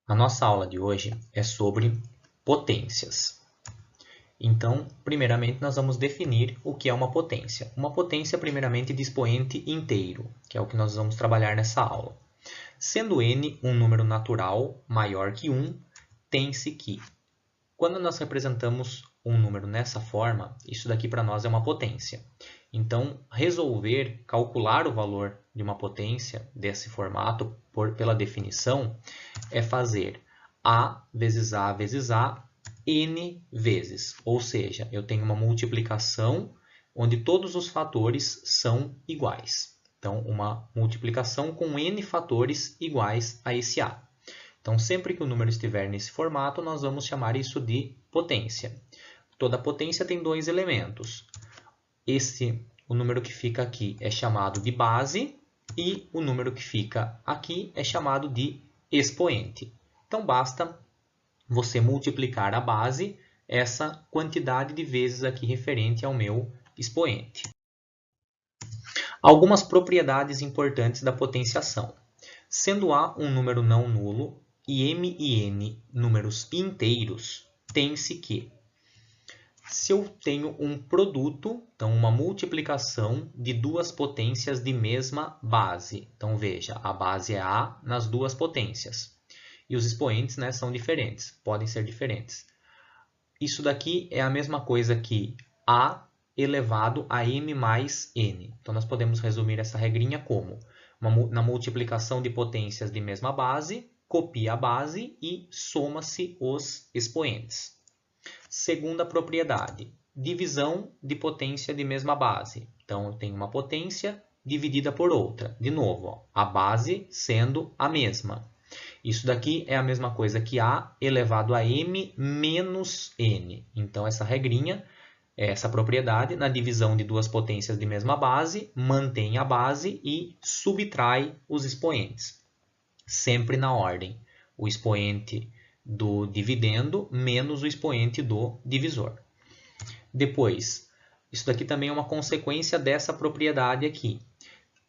A nossa aula de hoje é sobre potências. Então, primeiramente, nós vamos definir o que é uma potência. Uma potência, primeiramente, de expoente inteiro, que é o que nós vamos trabalhar nessa aula. Sendo n um número natural maior que 1, tem-se que, quando nós representamos um número nessa forma, isso daqui para nós é uma potência. Então, calcular o valor de uma potência desse formato, pela definição, é fazer a vezes a n vezes. Ou seja, eu tenho uma multiplicação onde todos os fatores são iguais. Então, uma multiplicação com n fatores iguais a esse a. Então, sempre que o número estiver nesse formato, nós vamos chamar isso de potência. Toda potência tem dois elementos. O número que fica aqui é chamado de base e o número que fica aqui é chamado de expoente. Então, basta você multiplicar a base, essa quantidade de vezes aqui referente ao meu expoente. Algumas propriedades importantes da potenciação. Sendo A um número não nulo e M e N números inteiros, tem-se que, se eu tenho um produto, então uma multiplicação de duas potências de mesma base. Então veja, a base é A nas duas potências. E os expoentes, né, são diferentes, podem ser diferentes. Isso daqui é a mesma coisa que A elevado a M mais N. Então nós podemos resumir essa regrinha como, na multiplicação de potências de mesma base, copia a base e soma-se os expoentes. Segunda propriedade, divisão de potência de mesma base. Então, eu tenho uma potência dividida por outra. De novo, ó, a base sendo a mesma. Isso daqui é a mesma coisa que A elevado a M menos N. Então, essa regrinha, essa propriedade, na divisão de duas potências de mesma base, mantém a base e subtrai os expoentes. Sempre na ordem. O expoente do dividendo menos o expoente do divisor. Depois, isso daqui também é uma consequência dessa propriedade aqui.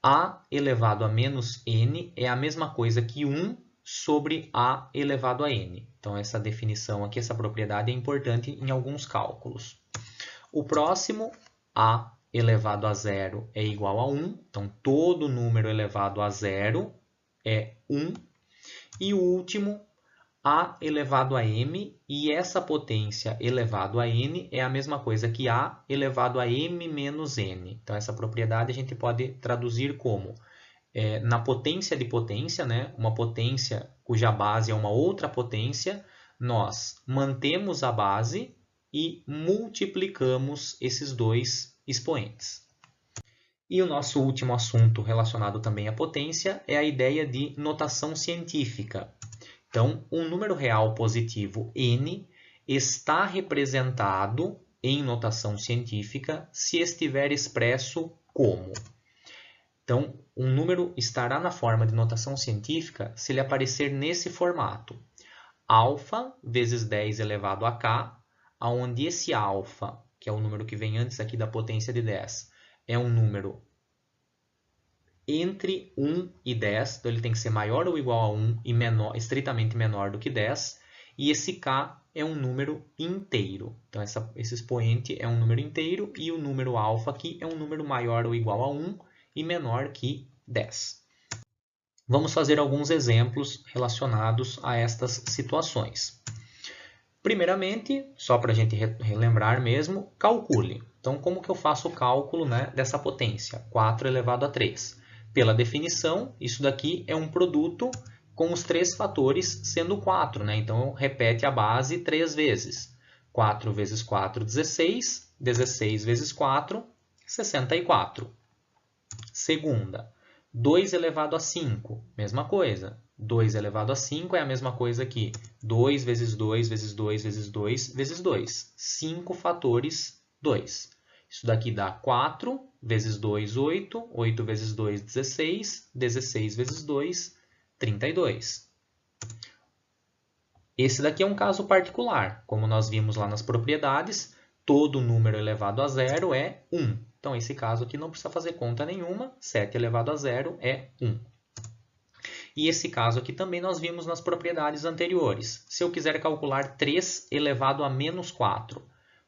A elevado a menos n é a mesma coisa que 1 sobre A elevado a n. Então, essa definição aqui, essa propriedade é importante em alguns cálculos. O próximo, A elevado a zero é igual a 1. Então, todo número elevado a zero é 1. E o último, A elevado a m, e essa potência elevado a n é a mesma coisa que A elevado a m menos n. Então, essa propriedade a gente pode traduzir como, na potência de potência, né, uma potência cuja base é uma outra potência, nós mantemos a base e multiplicamos esses dois expoentes. E o nosso último assunto relacionado também à potência é a ideia de notação científica. Então, um número real positivo n está representado em notação científica se estiver expresso como. Então, um número estará na forma de notação científica se ele aparecer nesse formato. Alfa vezes 10 elevado a k, onde esse alfa, que é o número que vem antes aqui da potência de 10, é um número entre 1 e 10, então ele tem que ser maior ou igual a 1 e estritamente menor do que 10, e esse k é um número inteiro. Então, esse expoente é um número inteiro e o número alfa aqui é um número maior ou igual a 1 e menor que 10. Vamos fazer alguns exemplos relacionados a estas situações. Primeiramente, só para a gente relembrar mesmo, calcule. Então, como que eu faço o cálculo, né, dessa potência? 4 elevado a 3. Pela definição, isso daqui é um produto com os três fatores sendo 4. Né? Então, repete a base 3 vezes. 4 vezes 4, 16. 16 vezes 4, 64. Segunda, 2 elevado a 5. Mesma coisa. 2 elevado a 5 é a mesma coisa que 2 vezes 2 vezes 2 vezes 2 vezes 2. 5 fatores 2. Isso daqui dá 4 vezes 2, 8. 8 vezes 2, 16. 16 vezes 2, 32. Esse daqui é um caso particular. Como nós vimos lá nas propriedades, todo número elevado a zero é 1. Então, esse caso aqui não precisa fazer conta nenhuma. 7 elevado a zero é 1. E esse caso aqui também nós vimos nas propriedades anteriores. Se eu quiser calcular 3 elevado a menos 4,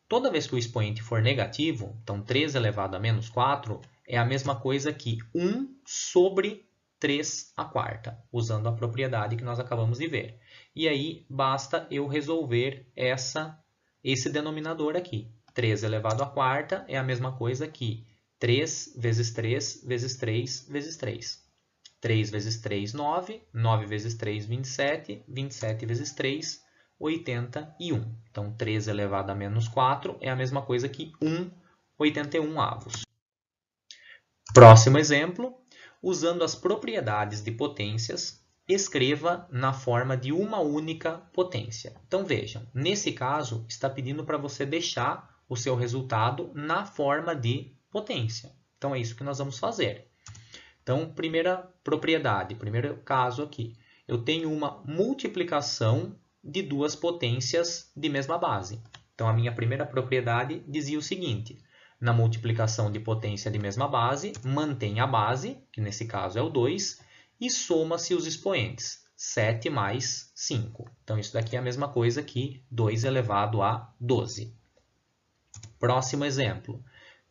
toda vez que o expoente for negativo, então 3 elevado a menos 4 é a mesma coisa que 1 sobre 3 à quarta, usando a propriedade que nós acabamos de ver. E aí basta eu resolver esse denominador aqui. 3 elevado à quarta é a mesma coisa que 3 vezes 3 vezes 3 vezes 3. 3 vezes 3, 9. 9 vezes 3, 27. 27 vezes 3, 81. Então, 3 elevado a menos 4 é a mesma coisa que 1/81 avos. Próximo exemplo. Usando as propriedades de potências, escreva na forma de uma única potência. Então, vejam, nesse caso, está pedindo para você deixar o seu resultado na forma de potência. Então, é isso que nós vamos fazer. Então, primeira propriedade, primeiro caso aqui. Eu tenho uma multiplicação de duas potências de mesma base. Então, a minha primeira propriedade dizia o seguinte: na multiplicação de potência de mesma base, mantém a base, que nesse caso é o 2, e soma-se os expoentes, 7 mais 5. Então, isso daqui é a mesma coisa que 2 elevado a 12. Próximo exemplo.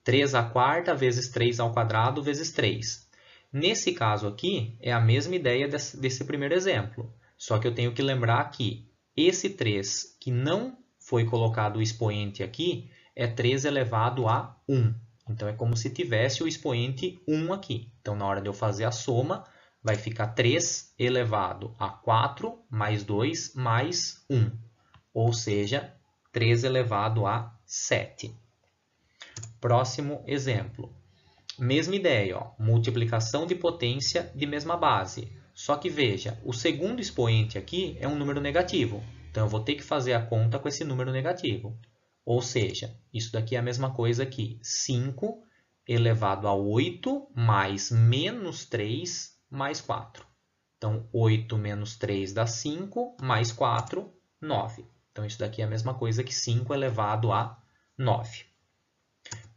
3 à quarta vezes 3 ao quadrado vezes 3. Nesse caso aqui, é a mesma ideia desse primeiro exemplo. Só que eu tenho que lembrar que esse 3 que não foi colocado o expoente aqui, é 3 elevado a 1. Então, é como se tivesse o expoente 1 aqui. Então, na hora de eu fazer a soma, vai ficar 3 elevado a 4 mais 2 mais 1. Ou seja, 3 elevado a 7. Próximo exemplo. Mesma ideia, ó, multiplicação de potência de mesma base. Só que veja, o segundo expoente aqui é um número negativo. Então, eu vou ter que fazer a conta com esse número negativo. Ou seja, isso daqui é a mesma coisa que 5 elevado a 8 mais menos 3 mais 4. Então, 8 menos 3 dá 5, mais 4, 9. Então, isso daqui é a mesma coisa que 5 elevado a 9.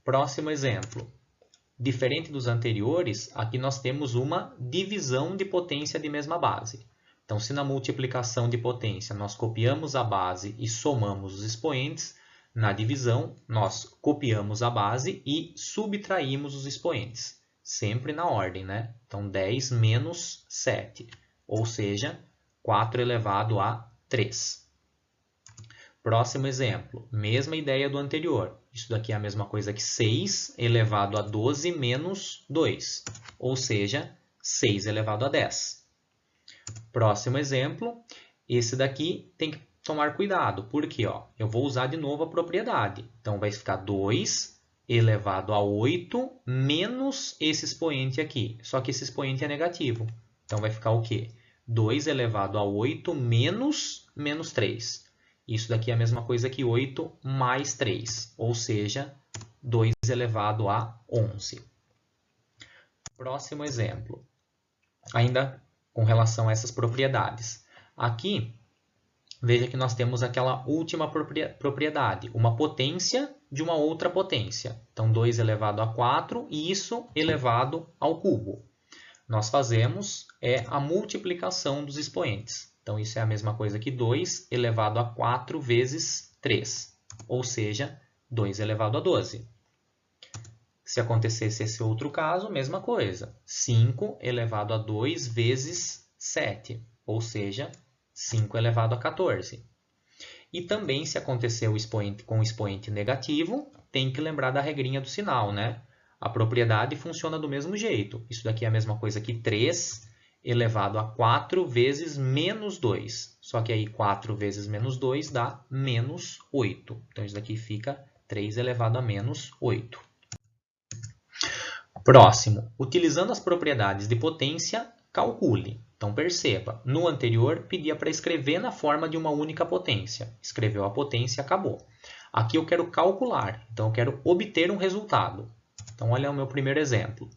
Próximo exemplo. Diferente dos anteriores, aqui nós temos uma divisão de potência de mesma base. Então, se na multiplicação de potência nós copiamos a base e somamos os expoentes, na divisão nós copiamos a base e subtraímos os expoentes. Sempre na ordem, né? Então, 10 menos 7, ou seja, 4 elevado a 3. Próximo exemplo, mesma ideia do anterior. Isso daqui é a mesma coisa que 6 elevado a 12 menos 2, ou seja, 6 elevado a 10. Próximo exemplo, esse daqui tem que tomar cuidado, porque ó, eu vou usar de novo a propriedade. Então, vai ficar 2 elevado a 8 menos esse expoente aqui. Só que esse expoente é negativo. Então, vai ficar o quê? 2 elevado a 8 menos 3. Isso daqui é a mesma coisa que 8 mais 3, ou seja, 2 elevado a 11. Próximo exemplo, ainda com relação a essas propriedades. Aqui, veja que nós temos aquela última propriedade, uma potência de uma outra potência. Então, 2 elevado a 4 e isso elevado ao cubo. Nós fazemos a multiplicação dos expoentes. Então, isso é a mesma coisa que 2 elevado a 4 vezes 3, ou seja, 2 elevado a 12. Se acontecesse esse outro caso, mesma coisa. 5 elevado a 2 vezes 7, ou seja, 5 elevado a 14. E também, se acontecer o expoente com o expoente negativo, tem que lembrar da regrinha do sinal, né? A propriedade funciona do mesmo jeito. Isso daqui é a mesma coisa que 3 elevado a 4 vezes menos 2. Só que aí 4 vezes menos 2 dá menos 8. Então, isso daqui fica 3 elevado a menos 8. Próximo. Utilizando as propriedades de potência, calcule. Então, perceba, no anterior pedia para escrever na forma de uma única potência. Escreveu a potência, acabou. Aqui eu quero calcular, então eu quero obter um resultado. Então, olha o meu primeiro exemplo.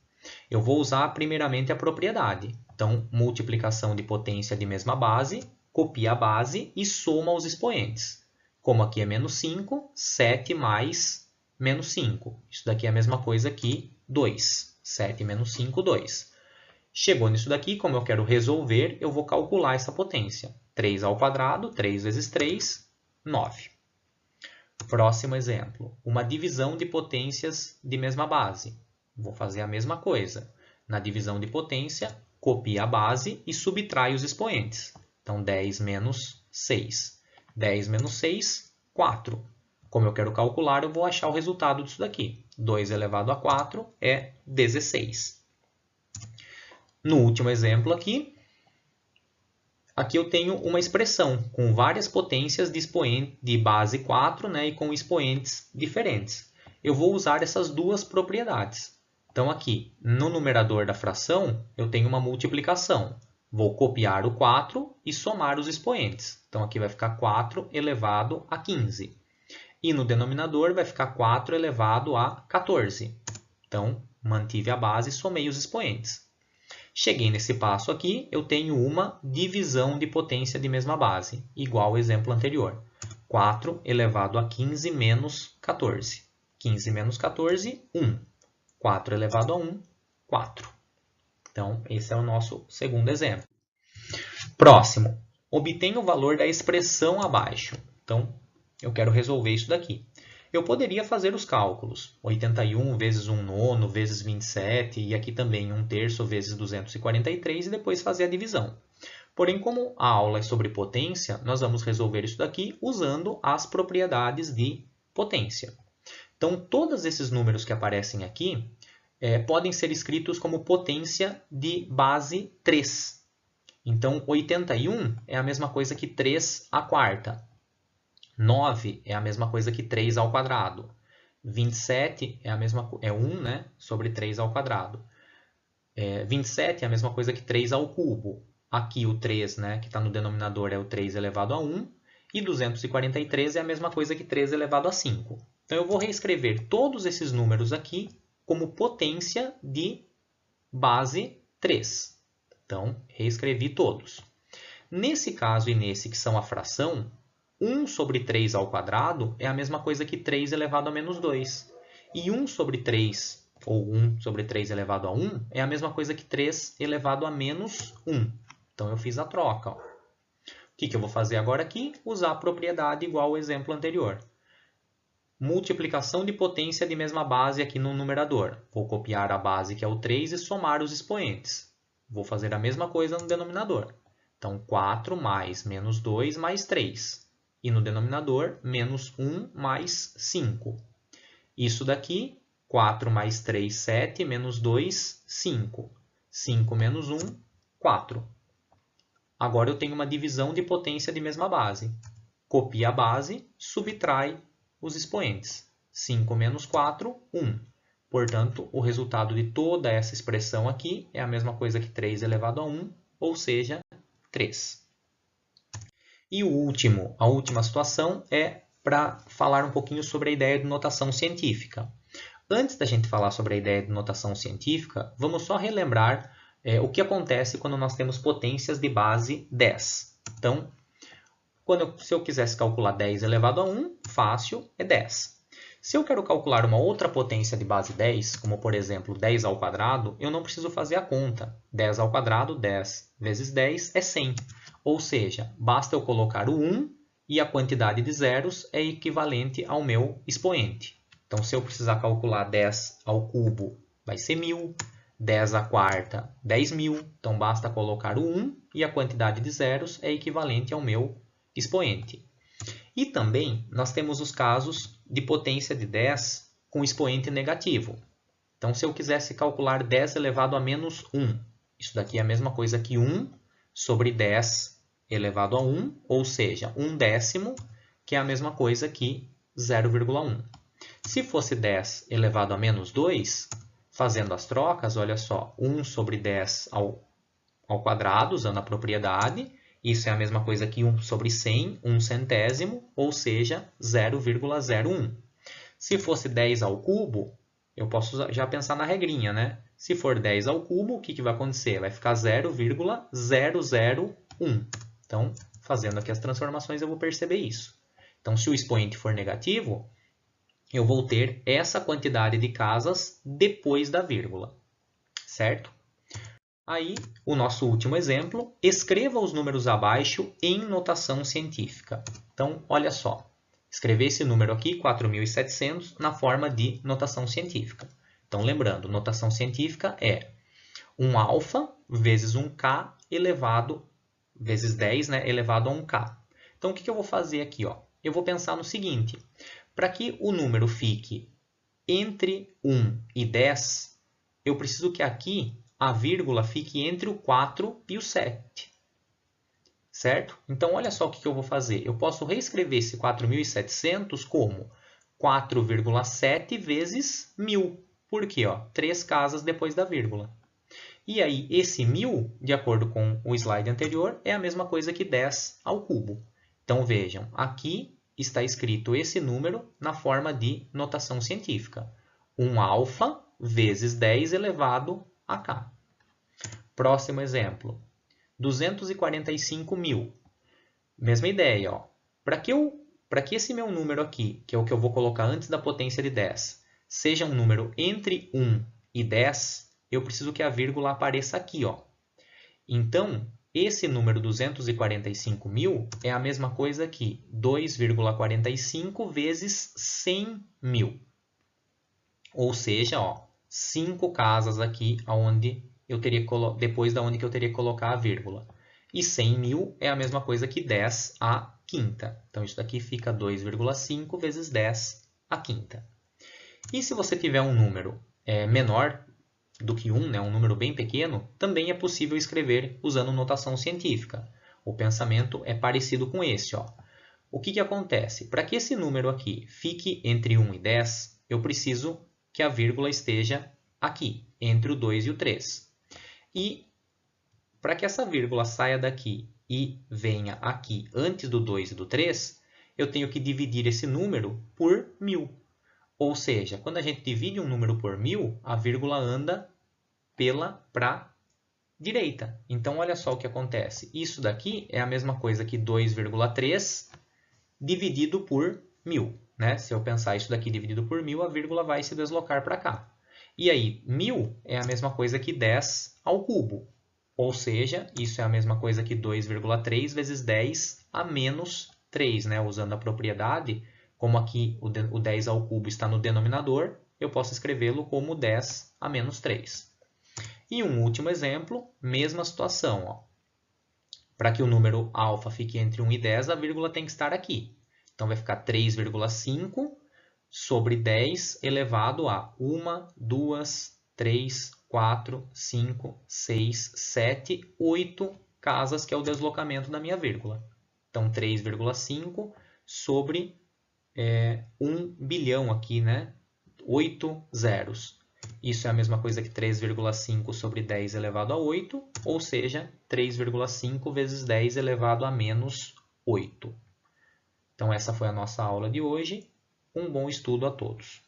Eu vou usar primeiramente a propriedade. Então, multiplicação de potência de mesma base, copia a base e soma os expoentes. Como aqui é menos 5, 7 mais menos 5. Isso daqui é a mesma coisa que 2. 7 menos 5, 2. Chegou nisso daqui, como eu quero resolver, eu vou calcular essa potência. 3 ao quadrado, 3 vezes 3, 9. Próximo exemplo, uma divisão de potências de mesma base. Vou fazer a mesma coisa. Na divisão de potência, copia a base e subtrai os expoentes. Então, 10 menos 6. 10 menos 6, 4. Como eu quero calcular, eu vou achar o resultado disso daqui. 2 elevado a 4 é 16. No último exemplo aqui eu tenho uma expressão com várias potências de base 4, né, e com expoentes diferentes. Eu vou usar essas duas propriedades. Então, aqui, no numerador da fração, eu tenho uma multiplicação. Vou copiar o 4 e somar os expoentes. Então, aqui vai ficar 4 elevado a 15. E no denominador vai ficar 4 elevado a 14. Então, mantive a base e somei os expoentes. Cheguei nesse passo aqui, eu tenho uma divisão de potência de mesma base, igual ao exemplo anterior. 4 elevado a 15 menos 14. 15 menos 14, 1. 4 elevado a 1, 4. Então, esse é o nosso segundo exemplo. Próximo, obtenha o valor da expressão abaixo. Então, eu quero resolver isso daqui. Eu poderia fazer os cálculos, 81 vezes 1 nono vezes 27, e aqui também 1 terço vezes 243, e depois fazer a divisão. Porém, como a aula é sobre potência, nós vamos resolver isso daqui usando as propriedades de potência. Então, todos esses números que aparecem aqui podem ser escritos como potência de base 3. Então, 81 é a mesma coisa que 3 à quarta. 9 é a mesma coisa que 3 ao quadrado. 27 é 1, né, sobre 3 ao quadrado. 27 é a mesma coisa que 3 ao cubo. Aqui o 3, né, que está no denominador, é o 3 elevado a 1. E 243 é a mesma coisa que 3 elevado a 5. Então, eu vou reescrever todos esses números aqui como potência de base 3. Então, reescrevi todos. Nesse caso e nesse, que são a fração, 1 sobre 3 ao quadrado é a mesma coisa que 3 elevado a menos 2. E 1 sobre 3, ou 1 sobre 3 elevado a 1, é a mesma coisa que 3 elevado a menos 1. Então, eu fiz a troca. Ó. O que eu vou fazer agora aqui? Usar a propriedade igual ao exemplo anterior. Multiplicação de potência de mesma base aqui no numerador. Vou copiar a base, que é o 3, e somar os expoentes. Vou fazer a mesma coisa no denominador. Então, 4 mais menos 2 mais 3. E no denominador, menos 1 mais 5. Isso daqui, 4 mais 3, 7, menos 2, 5. 5 menos 1, 4. Agora eu tenho uma divisão de potência de mesma base. Copia a base, subtrai os expoentes. 5 menos 4, 1. Portanto, o resultado de toda essa expressão aqui é a mesma coisa que 3 elevado a 1, ou seja, 3. E a última situação é para falar um pouquinho sobre a ideia de notação científica. Antes da gente falar sobre a ideia de notação científica, vamos só relembrar o que acontece quando nós temos potências de base 10. Então, se eu quisesse calcular 10 elevado a 1, fácil, é 10. Se eu quero calcular uma outra potência de base 10, como por exemplo 10 ao quadrado, eu não preciso fazer a conta. 10 ao quadrado, 10 vezes 10 é 100. Ou seja, basta eu colocar o 1 e a quantidade de zeros é equivalente ao meu expoente. Então, se eu precisar calcular 10 ao cubo, vai ser 1000. 10 à quarta, 10.000. Então, basta colocar o 1 e a quantidade de zeros é equivalente ao meu expoente. E também nós temos os casos de potência de 10 com expoente negativo. Então, se eu quisesse calcular 10 elevado a menos 1, isso daqui é a mesma coisa que 1 sobre 10 elevado a 1, ou seja, 1 décimo, que é a mesma coisa que 0,1. Se fosse 10 elevado a menos 2, fazendo as trocas, olha só, 1 sobre 10 ao quadrado, usando a propriedade, isso é a mesma coisa que 1 sobre 100, 1 centésimo, ou seja, 0,01. Se fosse 10 ao cubo, eu posso já pensar na regrinha, né? Se for 10 ao cubo, o que vai acontecer? Vai ficar 0,001. Então, fazendo aqui as transformações, eu vou perceber isso. Então, se o expoente for negativo, eu vou ter essa quantidade de casas depois da vírgula, certo? Aí, o nosso último exemplo, escreva os números abaixo em notação científica. Então, olha só, escrever esse número aqui, 4.700, na forma de notação científica. Então, lembrando, notação científica é um alfa vezes um k elevado, vezes 10, né, elevado a um k. Então, o que eu vou fazer aqui? Ó? Eu vou pensar no seguinte, para que o número fique entre 1 e 10, eu preciso que aqui a vírgula fique entre o 4 e o 7. Certo? Então, olha só o que eu vou fazer. Eu posso reescrever esse 4.700 como 4,7 vezes 1.000. Por quê? 3 casas depois da vírgula. E aí, esse 1.000, de acordo com o slide anterior, é a mesma coisa que 10 ao cubo. Então, vejam, aqui está escrito esse número na forma de notação científica. 1 alfa vezes 10 elevado a k. Próximo exemplo, 245.000. Mesma ideia. Para que esse meu número aqui, que é o que eu vou colocar antes da potência de 10, seja um número entre 1 e 10, eu preciso que a vírgula apareça aqui. Ó. Então, esse número 245.000 é a mesma coisa que 2,45 vezes 100.000. Ou seja, 5 casas aqui onde eu teria depois da onde que eu teria que colocar a vírgula. E 100.000 é a mesma coisa que 10 à quinta. Então, isso daqui fica 2,5 vezes 10 à quinta. E se você tiver um número menor do que 1, né, um número bem pequeno, também é possível escrever usando notação científica. O pensamento é parecido com esse. Ó. O que acontece? Para que esse número aqui fique entre 1 e 10, eu preciso que a vírgula esteja aqui, entre o 2 e o 3. E para que essa vírgula saia daqui e venha aqui antes do 2 e do 3, eu tenho que dividir esse número por 1.000. Ou seja, quando a gente divide um número por 1.000, a vírgula anda para a direita. Então, olha só o que acontece. Isso daqui é a mesma coisa que 2,3 dividido por 1.000. Né? Se eu pensar isso daqui dividido por 1.000, a vírgula vai se deslocar para cá. E aí, 1.000 é a mesma coisa que 10 ao cubo. Ou seja, isso é a mesma coisa que 2,3 vezes 10 a menos 3. Né? Usando a propriedade, como aqui o 10 ao cubo está no denominador, eu posso escrevê-lo como 10 a menos 3. E um último exemplo, mesma situação. Para que o número alfa fique entre 1 e 10, a vírgula tem que estar aqui. Então, vai ficar 3,5 sobre 10 elevado a 1, 2, 3, 4, 5, 6, 7, 8 casas, que é o deslocamento da minha vírgula. Então, 3,5 sobre 1 bilhão aqui, né? 8 zeros. Isso é a mesma coisa que 3,5 sobre 10 elevado a 8, ou seja, 3,5 vezes 10 elevado a menos 8. Então, essa foi a nossa aula de hoje. Um bom estudo a todos.